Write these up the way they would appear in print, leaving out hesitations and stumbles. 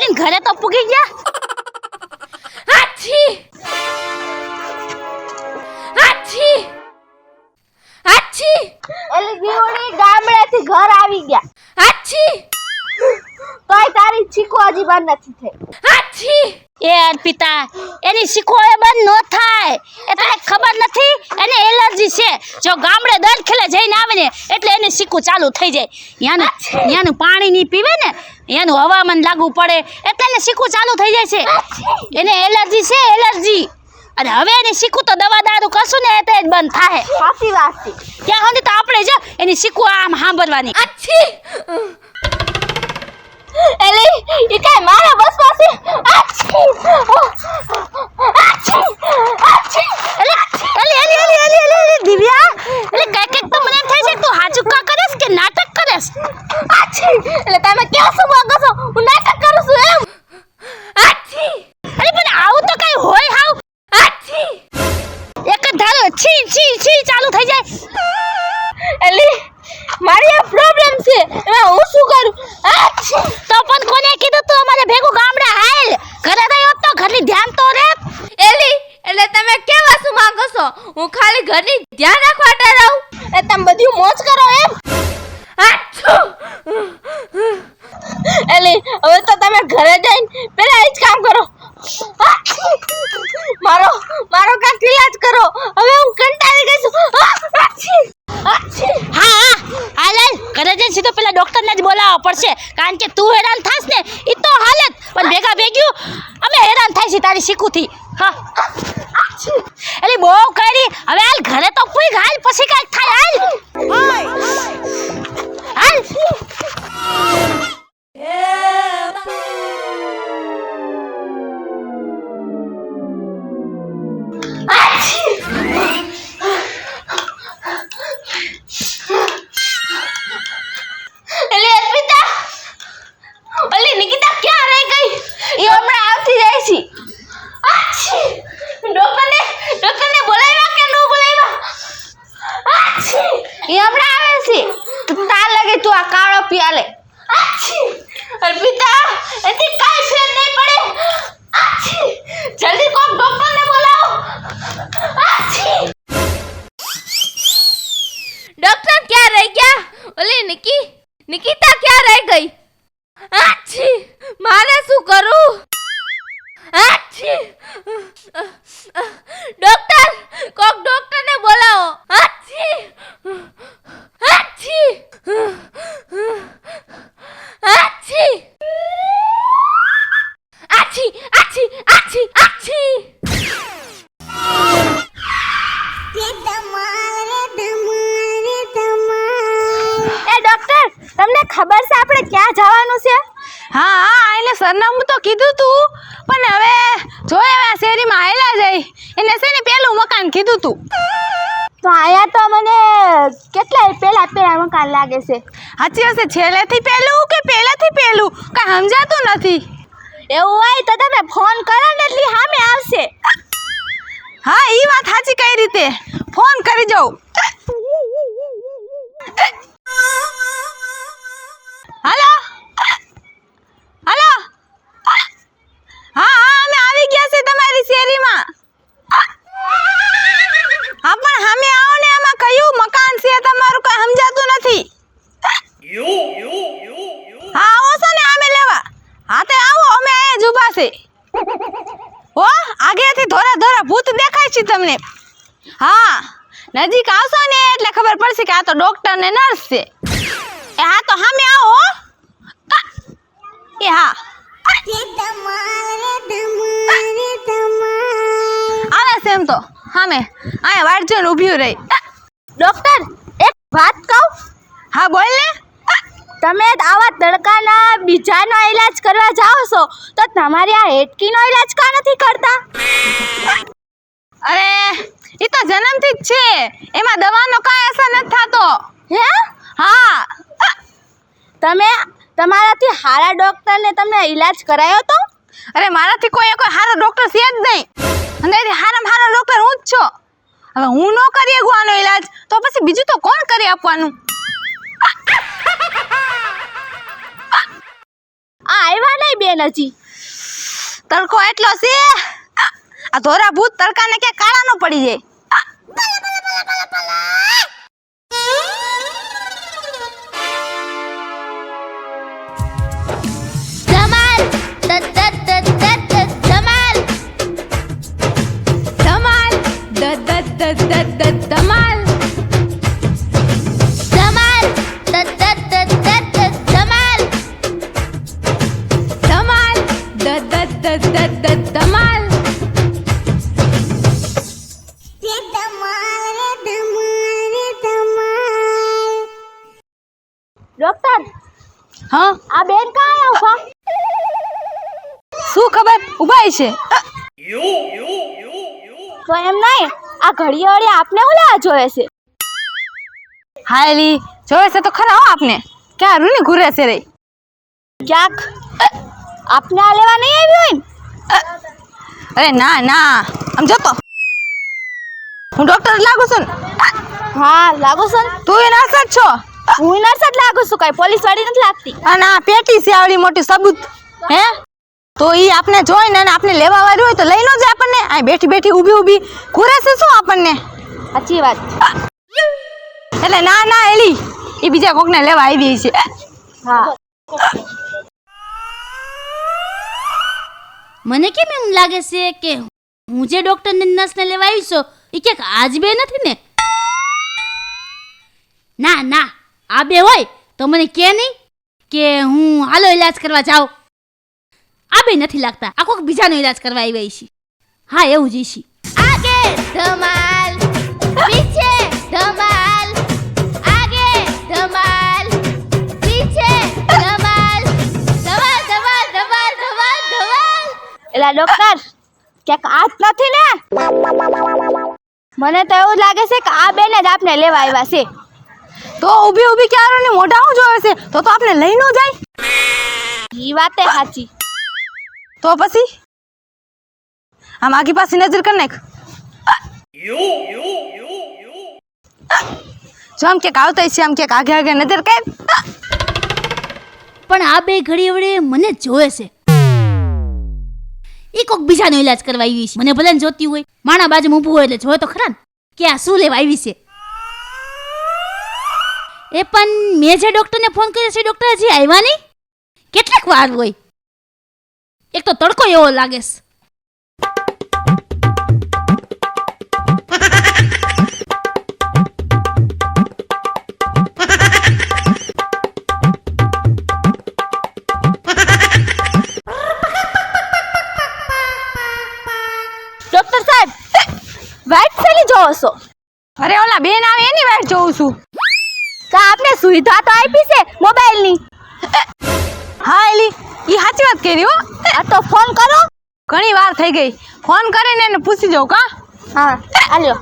કરીને ઘરે તો પૂગી ગયા. આછી આછી આછી એલી દીવડી ગામડેથી ઘર આવી ગયા. આછી તોય તારી ચીકો હજી બંધ નથી થઈ. આછી એ અર્પિતા એની શીખો એ બંધ ન થાય. એ તને ખબર નથી એને એલર્જી છે. જો ગામડે દર ખેલે જઈને આવે ને એટલે એને શીખું ચાલુ થઈ જાય. ત્યાંનું પાણી નહીં પીવે ને એનું હવામાન લાગુ પડે એટલે એને શીખું ચાલુ થઈ જાય છે. એને એલર્જી છે એલર્જી. અને હવે એની શીખું તો દવા દારૂ કરશું ને એટલે જ બંધ થાય. સાચી વાત છે. ત્યાં સુધી તો આપણે જો એની શીખું આમ સાંભળવાની. આછી એલી ઈ કાઈ મારા બસમાં છે. આછી આછી આછી એલી દિવ્યા એલી કઈક તો મને એમ થાય છે તું હાચું કા કરેસ કે નાટક કરેસ. આછી એટલે તમે ક્યાં શું માંગો છો? હું નાટક કરું છું એમ. આછી અરે પણ આવું તો કઈ હોય હાવ. આછી એક જ ધારો છી છી છી ચાલુ થઈ જાય. એલી મારી આ પ્રોબ્લેમ છે એમાં હું શું કરું? આછી તો પણ કોને કીધું તું અમારે ભેગું ગામડે હાલ? ઘરે રહ્યો તો ઘરની ધ્યાન તો રે. એલી એટલે તમે કેવા શું માંગો છો? હું ખાલી ઘરની ધ્યાન રાખવા માટે રહું. એ તમે બધું મોજ કરો એમ. આછું એલી હવે તો તમે ઘરે જઈને પેલા એ જ કામ કરો. મારો મારો કાંઈક ઈલાજ કરો. હવે હું કંટાળી ગઈ છું. આછી આછી હા હાલ ઘરે જઈને સીધો પેલા ડોક્ટરને જ બોલાવવો પડશે. કારણ કે તું હેરાન થાસ ને ઈ તો હાલત પણ ભેગા ભેગ્યું અમે હેરાન થાય છે તારી શીખુથી. હા એલી બહુ કરી હવે હાલ ઘરે તો કોઈ હાલ પછી કાંઈક થાય હાલ હાલ. એલી અર્પિતા ઓલી નિકિતા ક્યાં રહી ગઈ? એ હમણાં આવતી જાય છે. આછી ડોક્ટરને બોલાવ્યા કે ન બોલાવ્યા? આછી એ હમણાં આવે છે. તાર લાગે તું આ કાળો પિયાલે. આછી અર્પિતા એથી કાઈ ફેર નહીં પડે. આછી જલ્દી કોક ડોક્ટરને બોલાવો. આછી ડોક્ટર ક્યાં રહી ગયા? ઓલી નિકિતા ક્યાં રહી ગઈ? આછી મારે શું કરું? આછી ડોક્ટર કોક ડોક્ટરને બોલાવો. આછી આછી આછી આછી આછી આછી આછી એ ડોક્ટર તમને ખબર છે આપણે ક્યાં જવાનું છે? હા એટલે સરનામું તો કીધું તું પણ હવે જોઈ હવે આ શેરીમાં આયલા જાય એને છે ને પેલું મકાન કીધું તું. તો આયા તો મને કેટલાય પેલા મકાન લાગે છે. સાચી હશે છેલ્લેથી પેલું કે પહેલાથી પેલું કાંઈ સમજાતું નથી. એવું હોય તો તમે ફોન કરો ને એટલે સામે આવશે. હા એ વાત સાચી કઈ રીતે ફોન કરી જાઉં. હાલો હાલો હા અમે આવી ગયા છે તમારી શેરીમાં. હા પણ સામે આવો ને આમાં કયું મકાન છે તમારું કઈ સમજાતું નથી. હા આવો છો ને આમે લેવા. હા તે આવો અમે અહીંયા જ ઊભા છે. ઓ આગેથી ધોરા ધોરા ભૂત દેખાય છે તમને. હા નજીક આવશો ને એટલે ખબર પડશે કે આ તો ડોક્ટર ને નર્સ છે. એ હા તો સામે આવો. એ હા આવે છે એમ તો સામે અહીંયા વાટજો ને ઊભી રહી. ડોક્ટર એક વાત કહું? હા બોલ ને. તમે આવા તડકાના બીજાનો ઈલાજ કરવા જાઓ છો તો તમારી આ હેટકીનો ઈલાજ કા નથી કરતા? અરે એ તો જન્મથી જ છે એમાં દવાનો કાંઈ અસર નથી થતો. હે? હા તમે તમારાથી હારા ડોક્ટરને તમને ઈલાજ કરાયો તો? અરે મારાથી કોઈ સારો ડોક્ટર છે જ નહીં. અને હારામાં હારો ડોક્ટર હું જ છું. હવે હું ન કરી શકું આનો ઈલાજ તો પછી બીજું તો કોણ કરી આપવાનું? આ આવ્યા નહીં બે એલર્જી. તડકો એટલો છે આ ધોરા ભૂત તડકાને કે કાળા નો પડી જાય. ધમાલ ધમાલ ધમાલ ધમાલ ધમાલ ધમાલ ધમાલ ડોક્ટર, હા આ બેન કાં આયા ઉભા? શું ખબર ઉભાઈ છે. તો એમ નહીં, આ ઘડિયાળે આપને હું લેવા જોવે છે? હા એલી જોવે છે તો ખરા હો આપને ક્યાં રૂની ઘૂરે છે રે. ક્યાંક આપને આ લેવા નહીં આવી હોય ને? અરે ના ના આમ જોતો હું ડોક્ટર લાગુ છું ને. હા લાગો છો ને? તું એ નર્સ જ છો હું નર્સ જ લાગુ છું, કઈ પોલીસ વાળી નથી લાગતી. અને આ પેટી છે આવડી મોટી સબૂત હે તો ઈ આપને જોઈને અને આપને લેવા વાળી હોય તો લઈ લો જ આપણને. આ બેઠી બેઠી ઊભી ઊભી ઘૂરે છે શું આપણને. સાચી વાત. એટલે ના ના એલી એ બીજા કોકને લેવા આવી છે. હા મને કેમ એમ લાગે છે કે હું જે ડોક્ટરને નર્સને લેવા આવી છું એ ક્યાંક આજ બે નથી ને? ના ના, આ બે હોય તો મને કે નહીં કે હું હાલો ઈલાજ કરવા જાઉં. આ બે નથી લાગતા, આ કોઈક બીજાનો ઈલાજ કરવા આવી છે. હા એવું જ છે. आगे धमाल पीछे धमाल आगे धमाल पीछे धमाल धमाल धमाल धमाल धमाल धमाल એલા ડોક્ટર, ક્યાંક આ જ નથી ને? મને તો એવું લાગે છે કે આ બેન જ આપને લેવા આવ્યા છે. તો ઊભી ઊભી ક્યારો ને મોઢા હું જોવે છે તો આપણે લઈ ન જાય. ઈ વાતે સાચી. તો પછી આમ આગી પાસે નજર કર નાખ. જો આમ ક્યાંક આવતા છે આમ ક્યાંક આગે આગે નજર કર. પણ આ બે ઘડી વડે મને જોવે છે. એ કોઈક બીજાનો ઈલાજ કરવા આવી છે. મને ભલે ને જોતી હોય, માણા બાજુ ઊભું હોય એટલે જોવે તો ખરા ને કે આ શું લેવા આવી છે. એ પણ મેં જે ડોક્ટરને ફોન કર્યો છે ડોક્ટર હજી આવ્યા નહીં. કેટલીક વાર હોય, એક તો તડકો એવો લાગે છે. ડોક્ટર સાહેબ, વાઇટ થેલી જોવો છો? અરે ઓલા બેન આવે એની વાટ જોઉં છું. તો આપને સુવિધા તો આપી છે મોબાઈલની. હા એલી ઈ સાચી વાત કરી હો. આ તો ફોન કરો. ઘણી વાર થઈ ગઈ, ફોન કરીને એને પૂછી જાઉં કા. હા આલ્યો.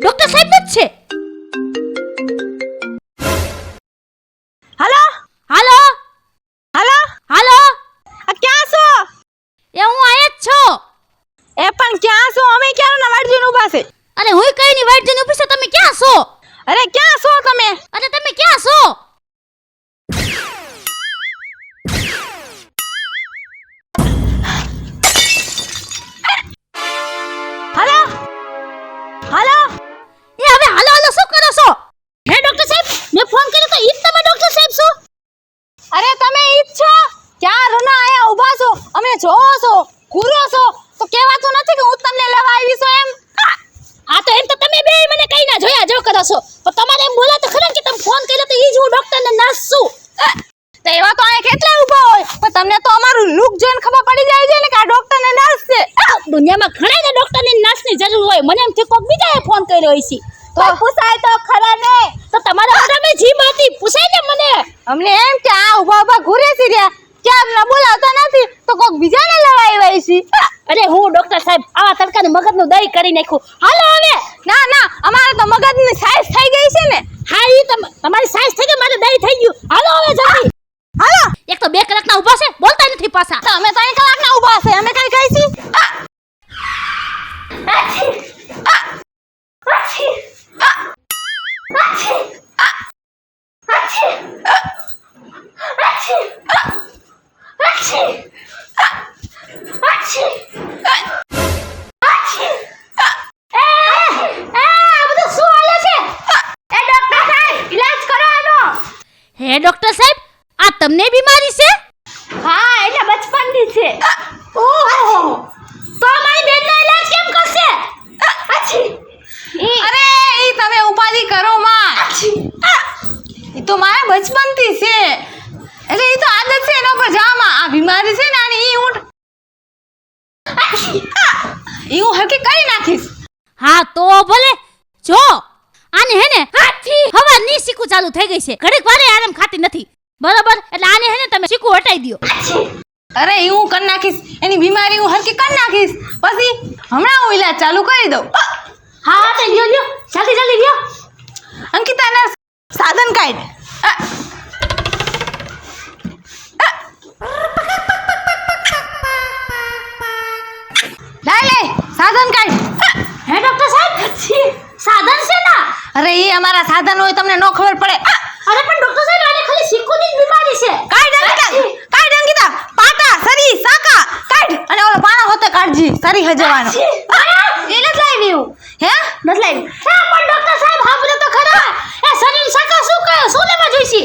ડોક્ટર સાહેબ જ છે. હાલો હાલો હાલો હાલો, આ ક્યાં છો? એ હું આયા જ છો. એ પણ ક્યાં છો? અમે ક્યાં ના વાટ જોઈને ઊભા છે. અરે હું કઈ ની વાટ જોઈને ઊભી છું. તમે ક્યાં છો? અરે ક્યાં છો તમે? અરે તમે ક્યાં છો? હાલો હાલો એ હવે હાલો હાલો શું કરો છો? હે ડોક્ટર સાહેબ, મેં ફોન કર્યો તો ઈ જ તમે ડોક્ટર સાહેબ છો? અરે તમે ઈ જ છો? ક્યાં રૂના આયા ઊભા છો? અમને જોવો છો, ઘૂરો છો તો કહેવાતું નથી કે હું તમને લેવા આવી છું એમ. આ તો એમ તો તમે બે મને કઈ ના જોયા જો કરો છો. પણ તમારે એમ બોલા તો ખરા કે તમે ફોન કર્યો તો ઈ જ હું ડોક્ટર ને નર્સ છું. તો એવા તો અહીંયા કેટલા ઊભા હોય પણ તમને તો અમારું લુક જોઈને ખબર પડી જાય છે ને કે આ ડોક્ટર ને નર્સ છે. દુનિયામાં ઘણા ને ડોક્ટર ની નર્સ ની જરૂર હોય. મને એમ થી કોક બીજાએ ફોન કર્યો હશે. તો પૂછાય તો ખરા ને. તો તમારા મોઢામાં જીભ હતી, પૂછાય ને મને. અમને એમ કે આ ઊભા ઊભા ઘૂરે છે રહ્યા ક્યાં અમને બોલાવતા નથી તો કોક બીજાને લેવા આવ્યા છે. અરે હું ડોક્ટર સાહેબ આવા તડકાને મગજનું દહીં કરી નાખ્યું. હાલો હવે. ના ના અમારે તો મગજની સાઈઝ થઈ ગઈ છે ને. હા ઈ તમારી સાઈઝ થઈ ગઈ, મારે દહીં થઈ ગયું. હાલો હવે જલ્દી. હાલો એક તો 2 કલાકના ઊભા છે, બોલતા નથી પાછા. તો અમે 3 કલાકના ઊભા છે અમે કઈ કહી છી. હે ડોક્ટર સાહેબ, આ તમને બીમારી છે? હા એટલે બચપનથી છે. ઓહો, તો અમારી બેનનો ઈલાજ કેમ કરશે? અરે ઈ તમે ઉપાધિ કરો માં. ઈ તો મારે બચપનથી છે, એટલે ઈ તો આદત છે એના પર જામાં. આ બીમારી છે ને આની ઈ હું હરકી કરી નાખીશ. હા તો ભલે. જો આને હે ને હવાની શીકું ચાલુ થઈ ગઈ છે, ઘડીક વારે આરામ ખાતી નથી, બરાબર? એટલે આને હે ને તમે શીકું હટાઈ દ્યો. અરે ઈ હું કરી નાખીશ, એની બીમારી હું હરકી કરી નાખીશ, પછી હમણાં હું ઈલાજ ચાલુ કરી દઉં. હા હા, તે લ્યો લ્યો, જલ્દી જલ્દી લ્યો. અંકિતા નર્સ, સાધન કાઢ. લે સાધન કાઢ. હે ડોક્ટર સાહેબ, સાધન છે ના? અરે ઈ અમારા સાધન હોય તમને ન ખબર પડે. અરે પણ ડોક્ટર સાહેબ, આને ખાલી શીકુની જ બીમારી છે. કાઢ અંકિતા, પાટા સરી સાકા કાઢ, અને ઓલો પાણા હોતે કાઢજી, સરી હજવાનો. એ નથી લાવ્યું. હે નથી લાવ્યું. હા પણ ડોક્ટર સાહેબ, સાંભળો તો ખરા, એ શરીર શાકા શું કહે, શું લેવા જોઈશે?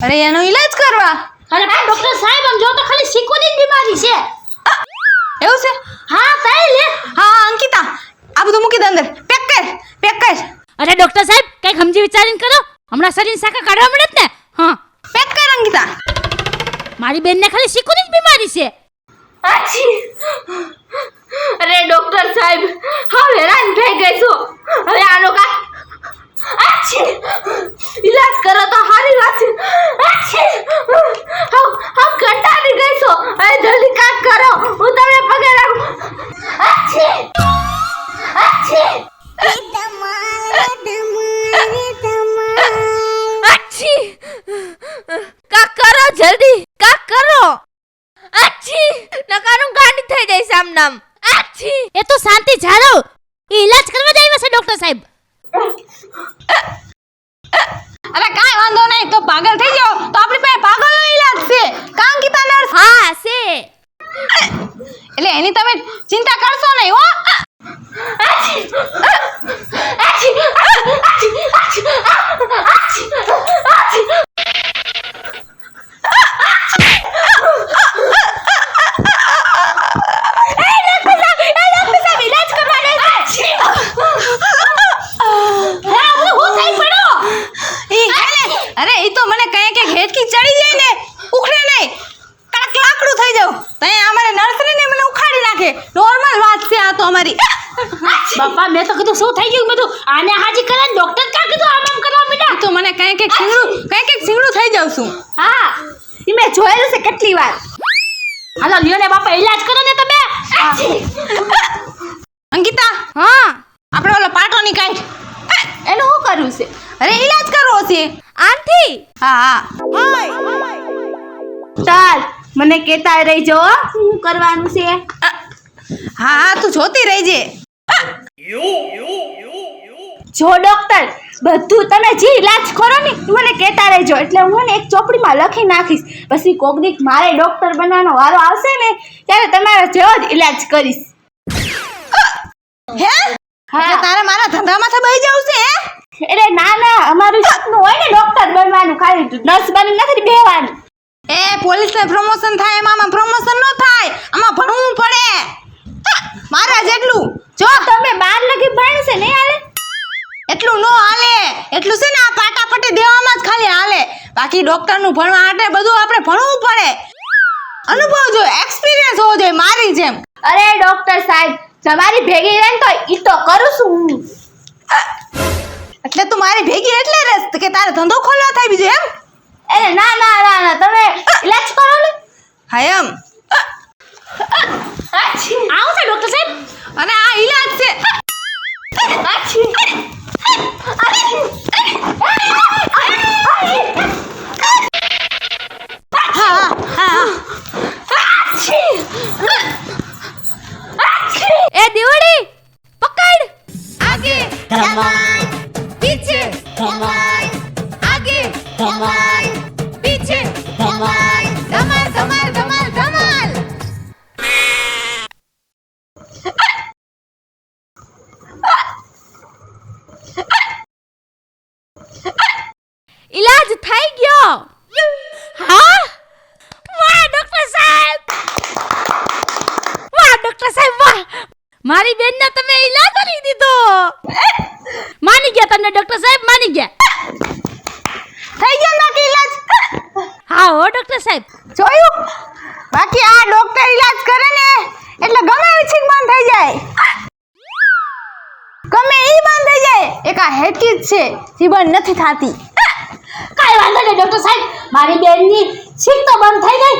અરે એનો ઈલાજ કરવા. અરે પણ ડોક્ટર સાહેબ, આમ જો તો ખાલી શીકુની જ બીમારી છે. એવું છે? હા તાઈ લે. હા અંકિતા, આ બધું મૂકી દે અંદર, પેક કર. અરે ડોક્ટર સાહેબ, કઈક સમજી વિચારીને કરો, હમણાં શરીર શાકા કાઢવા મળે જ ને. હા પેક કર અંકિતા. મારી બેનને ખાલી શીકુની જ બીમારી છે. અરે ડોક્ટર સાહેબ, હા હેરાન થઈ ગઈ છું. હવે આનો ઈલાજ કરો તો સારી વાત છે. હા કંટાળી ગઈ છું. હવે જલ્દી કાક કરો, હું તમને પગે લાગું. કાક કરો જલ્દી, કાક કરો. નકારું ગાંડી થઈ જાય સામનામ. એ તો શાંતિ જાળો, એ ઈલાજ કરવા જ આવ્યા છે ડોક્ટર સાહેબ. અરે કાંઈ વાંધો નહીં, તો પાગલ થઈ જાઓ તો આપણી પાસે પાગલનો ઈલાજ છે. કા અંકિતા નર્સ? હા છે. એટલે એની તમે ચિંતા કરશો નહીં હો. અરે ઈ તો મને કહે કે હેઠકી ચડી જાય ને ઉખડે નહીં, કાક લાકડું થઈ જાવ તો અમારે નર્સરી ને મને ઉખાડી નાખે. નોર્મલ વાત છે આ તો અમારી. બાપા, મેં તો કીધું શું થઈ ગયું બધું, આને હાજી કરે ડોક્ટર કા કીધું આમ કરવા માંડ્યા. ઈ તો મને કહે કે સિંગડું થઈ જાવ છું. હા ઈ મેં જોયેલું છે કેટલી વાર. હાલો લ્યો ને બાપા, ઈલાજ કરો ને તમે. અંકિતા, હા આપણે ઓલો પાટો ની કાઢ. એનું શું કરવું છે? અરે ઈલાજ કરવો છે. આંટી. હા ચાલ મને કહેતા રહીજો શું કરવાનું છે. હા તું જોતી રહેજે. જો ડોક્ટર, બધું તમે જે ઈલાજ કરો ને ઈ મને કહેતા રહેજો, એટલે હું ને એક ચોપડીમાં લખી નાખીશ. પછી કોક દીક મારે ડોક્ટર બનવાનો વારો આવશે ને ત્યારે તમારા જેવો જ ઈલાજ કરીશ. હે હા, તારે મારા ધંધામાંથી બહી જવું છે હે? એટલે ના અમારું સપનું હોય ને ડોક્ટર બનવાનું, ખાલી નર્સ બની નથી બેવાનું. એ પોલીસને પ્રમોશન થાય એમાં પ્રમોશન ન થાય, આમાં ભણવું પડે મારા જેટલું. જો તમે 12 લગી ભણશે નહીં હાલે? એટલું નો હાલે, એટલું છે ને આ પાટાપટ્ટી દેવામાં જ ખાલી હાલે. બાકી ડોક્ટરનું ભણવા માટે બધું આપણે ભણવું પડે, અનુભવ જોઈએ, એક્સપિરિયન્સ હોવો જોઈએ મારી જેમ. અરે ડોક્ટર સાહેબ, તમારી ભેગી રહે તો ઈ તો કરું છું હું. એટલે તું મારી ભેગી એટલે રસ કે તારે ધંધો ખોલવા થાય બીજો એમ? એટલે ના તમે ઈલાજ કરો ને. હા એમ. આવો છે ડોક્ટર સાહેબ. અને આ ઈલાજ છે. એ દીવડી પકડ. આગે ધમાલ, પીછે ધમાલ, આગે ધમાલ, પીછે ધમાલ, ધમાલ ધમાલ ધમાલ ધમાલ. ઈલાજ થઈ ગયો. ડોક્ટર સાહેબ વાહ, મારી બેનને તમે ઈલાજ કરી દીધો. માની ગયા તમને ડોક્ટર સાહેબ, માની ગયા. થઈ ગયો બાકી ઈલાજ. હા હો ડોક્ટર સાહેબ. જોયું, બાકી આ ડોક્ટર ઈલાજ કરે ને એટલે ગમે એવી છીક બંધ થઈ જાય, ગમે ઈ બંધ થઈ જાય. એક આ હેકી જ છે જે બંધ નથી થતી. કાંઈ વાંધો નહીં ડોક્ટર સાહેબ, મારી બેનની છીક તો બંધ થઈ ગઈ.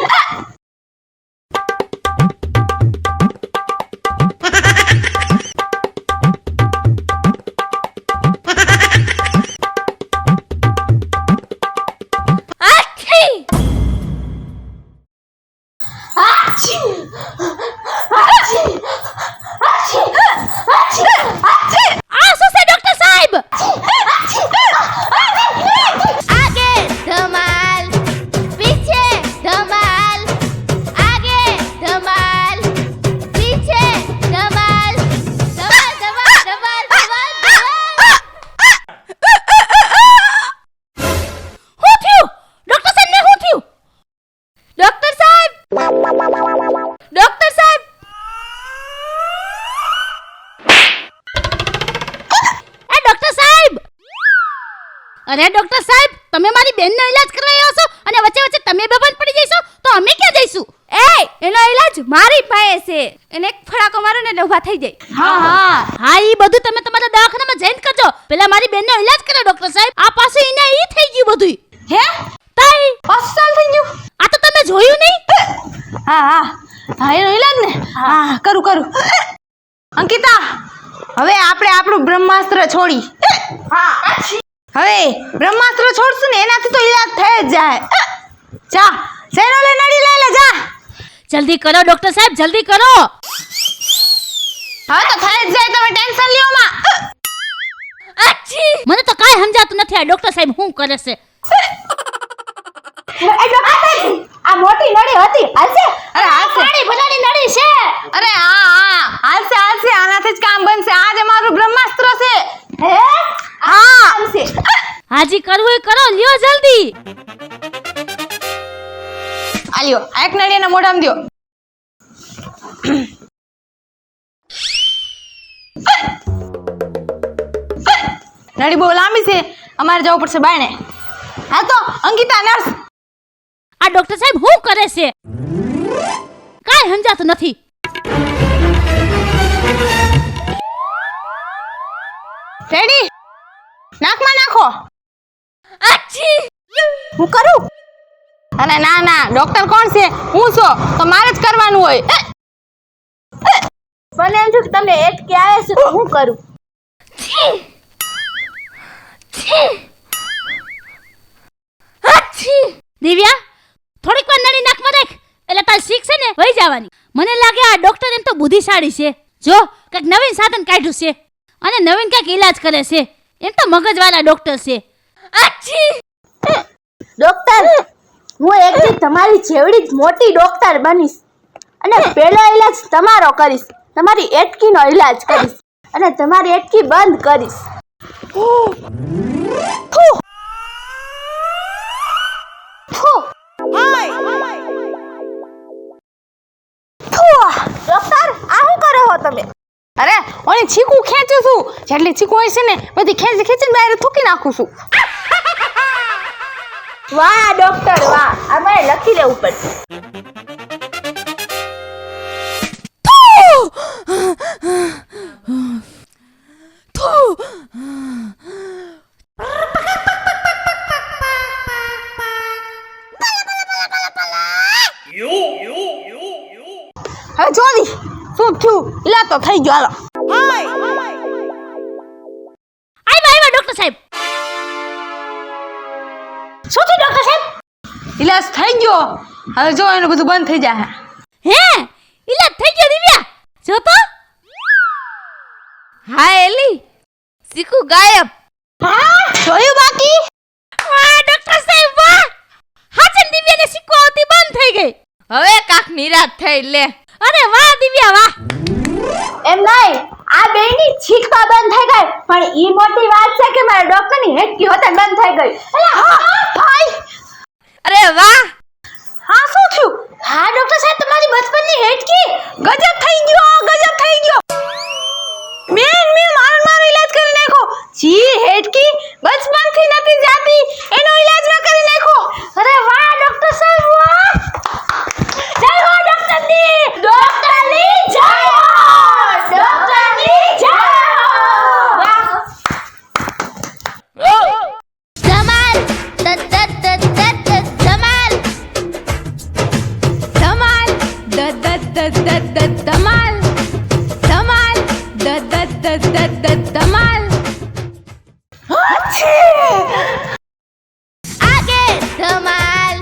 આ શું છે ડોક્ટર સાહેબ? आगे धमाल, पीछे धमाल, आगे धमाल, पीछे धमाल, धमाल धमाल धमाल धमाल धमाल. શું થયું ડોક્ટર સાહેબ ને? શું થયું? डॉक्टर साहब, डॉक्टर साहब, એ ડોક્ટર સાહેબ! અરે ડોક્ટર સાહેબ, તમે મારી બેનનો ઈલાજ કરવા આવ્યા છો અને વચ્ચે વચ્ચે તમે બેભાન પડી જઈશો તો અમે ક્યાં જઈશું? એનો ઈલાજ મારી પાસે છે. એને એક ફડાકો મારો ને એટલે ઊભા થઈ જાય. હા ઈ બધું તમે તમારા દવાખાનામાં જઈને કરજો. પેલા મારી બેનનો ઈલાજ કરો ડોક્ટર સાહેબ. આ પાસે ઈને ઈ થઈ ગયું બધું. હે તાઈ હોસ્પિટલ થઈ ગયું? આ તો તમે જોયું નહીં? હા એનો ઈલાજ ને. હા કરું. અંકિતા, હવે આપણે આપણું બ્રહ્માસ્ત્ર છોડી. હવે બ્રહ્માસ્ત્ર છોડશું ને એનાથી તો ઈલાજ થઈ જ જાય. જા જઈને ઓલી નળી લઈ લે જા. જલ્દી કરો ડોક્ટર સાહેબ, જલ્દી કરો. હવે તો થઈ જ જાય, તમે ટેન્શન લ્યો માં. મને તો કાંઈ સમજાતું નથી આ ડોક્ટર સાહેબ શું કરે છે. આ મોટી નળી હતી હાલશે? અરે હાલશે. પાણી ભરાની નળી છે. અરે હા હાલશે આનાથી જ કામ બનશે. આ જ અમારું બ્રહ્માસ્ત્ર છે. હે હા હાલશે. હાજી કરવું એ કરો, લ્યો જલ્દી. આલ્યો આ એક નળી એના મોઢામાં દ્યો. નળી બહુ લાંબી છે, અમારે જવું પડશે બાયણે. હા તો અંકિતા નર્સ. આ ડોક્ટર સાહેબ શું કરે છે? કાંઈ સમજાતું નથી. રેડી? નાકમાં નાખો. હું કરું? અરે ના ડોક્ટર કોણ છે? હું છો તો મારે જ કરવાનું હોય. મને એમ થયું કે તમને એટકે આવે છે તો હું કરું. દિવ્યા, થોડીક વાર નળી નાકમાં રાખ એટલે તાર શીખ છે ને વહી જવાની. મને લાગે આ ડોક્ટર એમ તો બુદ્ધિશાળી છે. જો કંઈક નવીન સાધન કાઢ્યું છે અને નવીન કંઈક ઈલાજ કરે છે. એમ તો મગજવાળા ડોક્ટર છે. ડોક્ટર, હું એક દી તમારી જેવડી જ મોટી ડોક્ટર બનીશ અને પહેલો ઈલાજ તમારો કરીશ. તમારી એટકીનો ઈલાજ કરીશ અને તમારી એટકી બંધ કરીશ. ડોક્ટર, આ શું કરો છો તમે? અરે ઓલી ચીકુ ખેંચું છું. જેટલી ચીકુ હોય છે ને બધી ખેંચીને બહાર થૂકી નાખું છું. વાહ ડોક્ટર વાહ, અમારે લખી લેવું પડશે. હવે જોવી શું થયું. ઈલાજ તો થઈ ગયો. હાલો આવ્યા ડોક્ટર સાહેબ. શું થયું ડોક્ટર સાહેબ? ઈલાજ થઈ ગયો. હવે જો એનું બધું બંધ થઈ જાય. હે ઈલાજ થઈ ગયો દિવ્યા? જો તો. હા એલી, શીખું ગાયબ. જોયું બાકી? વાહ ડોક્ટર સાહેબ વાહ. હાચન દિવ્યાને સિક્કો આવતી બંધ થઈ ગઈ. હવે કાક નિરાશ થઈ લે. અરે વાહ દિવ્યા વાહ. એમ નહીં, આ બેયની છીક તો બંધ થઈ ગઈ, પણ ઈ મોટી વાત છે કે મારા ડોક્ટરની હેટકી હોતે બંધ થઈ ગઈ. અરે વાહ. આ શું થયું? હા ડોક્ટર સાહેબ તમારી બચપનની હેટકી ગજબ થઈ ગયો, ગજબ થઈ ગયો. મેં મારો ઈલાજ કરી નાખ્યો. જી હેડકી બચપનથી નથી જાતી, એનો ઈલાજ મેં કરી નાખ્યો. અરે વાહ ડોક્ટર સાહેબ વાહ જય હો ડોક્ટરની જય હો ડોક્ટરની જય હો ધમાલ ધમાલ ધમાલ ધમાલ ધમાલ ધમાલ आगे धमाल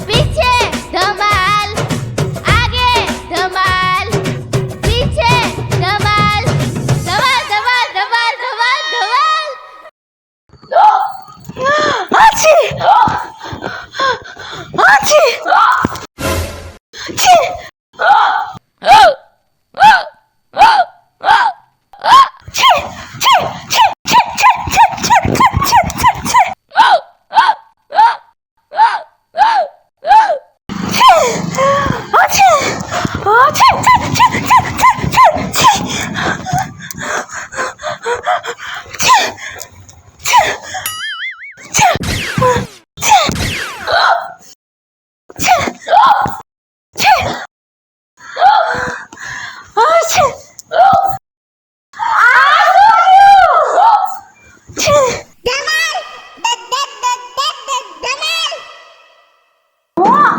पीछे धमाल आगे धमाल पीछे धमाल धमाल धमाल धमाल धमाल धमाल આછી આછી છી છી છી છી છી છી છી છી છી છી છી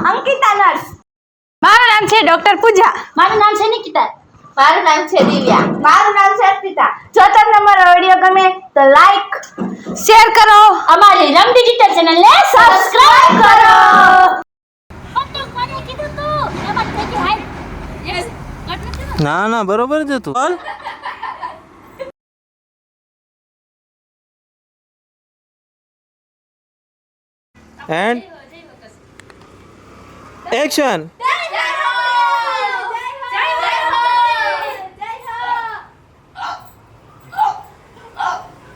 અંકિતા નર્સ. મારું નામ છે ડોક્ટર પૂજા. મારું નામ છે નિકિતા મારું નામ છે દિવ્યા. મારું નામ છે અર્પિતા. જો તમને મારો વિડિયો ગમે તો લાઈક શેર કરો. અમારી રમ ડિજિટલ ચેનલને સબસ્ક્રાઇબ કરો પણ તો કોને કીધું તું એમાં થઈ હાઈ યસ ના ના બરોબર જ હતું બોલ એન્ડ એક્શન